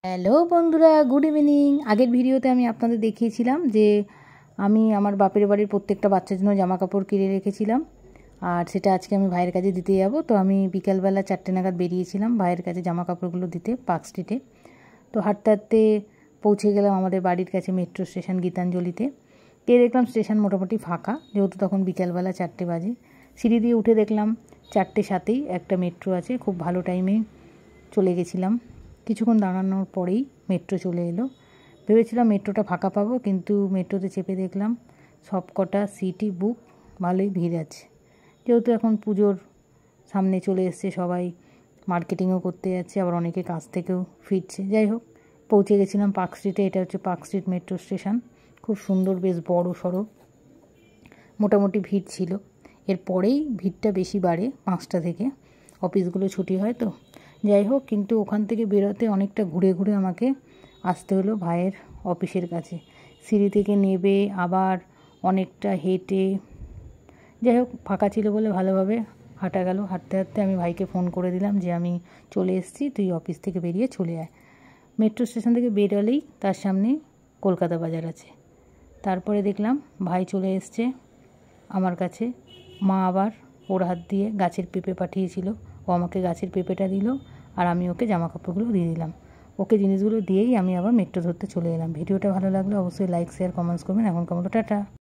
Hello বন্ধুরা, good evening. আগের ভিডিওতে আমি আপনাদের দেখিয়েছিলাম যে আমি আমার বাপের বাড়ির প্রত্যেকটা বাচ্চার জন্য জামা কাপড় কিনে রেখেছিলাম, আর সেটা আজকে আমি ভাইয়ের কাছে দিতে যাব। তো আমি বিকালবেলা 4টে নাগাদ বেরিয়েছিলাম ভাইয়ের কাছে জামা কাপড়গুলো দিতে পার্ক স্ট্রিটে। তো হাঁটতে হাঁটতে পৌঁছে গেলাম আমাদের বাড়ির কাছে মেট্রো স্টেশন গীতাঞ্জলিতে। গিয়ে দেখলাম স্টেশন মোটামুটি ফাঁকা, যেহেতু তখন বিকালবেলা 4টে বাজে। সিঁড়ি দিয়ে উঠে দেখলাম 4টে 7-এই একটা মেট্রো আছে। খুব ভালো টাইমে চলে গেছিলাম। কিছুক্ষণ দাঁড়ানোর পরেই মেট্রো চলে এলো। ভেবেছিলাম মেট্রোটা ফাঁকা পাবো, কিন্তু মেট্রোতে চেপে দেখলাম সব কটা সিটই বুক, ভালোই ভিড় আছে। যেহেতু এখন পুজোর সামনে চলে এসছে, সবাই মার্কেটিংও করতে যাচ্ছে, আবার অনেকে কাজ থেকেও ফিরছে। যাই হোক, পৌঁছে গেছিলাম পার্ক স্ট্রিটে। এটা হচ্ছে পার্ক স্ট্রিট মেট্রো স্টেশন। খুব সুন্দর, বেশ বড় সড়ো, মোটামুটি ভিড় ছিল। এরপরেই ভিড়টা বেশি বাড়ে 5টা থেকে, অফিসগুলো ছুটি হয় তো। যাই হোক, কিন্তু ওখান থেকে বেরোতে অনেকটা ঘুরে ঘুরে আমাকে আসতে হলো ভাইয়ের অফিসের কাছে। সিঁড়ি থেকে নেবে আবার অনেকটা হেঁটে, যাই হোক ফাঁকা ছিল বলে ভালোভাবে হাঁটা গেল। হাঁটতে হাঁটতে আমি ভাইকে ফোন করে দিলাম যে আমি চলে এসেছি, তুই অফিস থেকে বেরিয়ে চলে আয়। মেট্রো স্টেশন থেকে বেরোলেই তার সামনে কলকাতা বাজার আছে। তারপরে দেখলাম ভাই চলে এসছে আমার কাছে। মা আবার ওর হাত দিয়ে গাছের পেঁপে পাঠিয়েছিল, ও আমাকে গাছের পেঁপেটা দিল, আর আমি ওকে জামা কাপড়গুলো দিয়ে দিলাম। ওকে জিনিসগুলো দিয়েই আমি আবার মেট্রো ধরতে চলে এলাম। ভিডিওটা ভালো লাগলে অবশ্যই লাইক, শেয়ার, কমেন্টস করবেন। এখনকার মতো টাটা।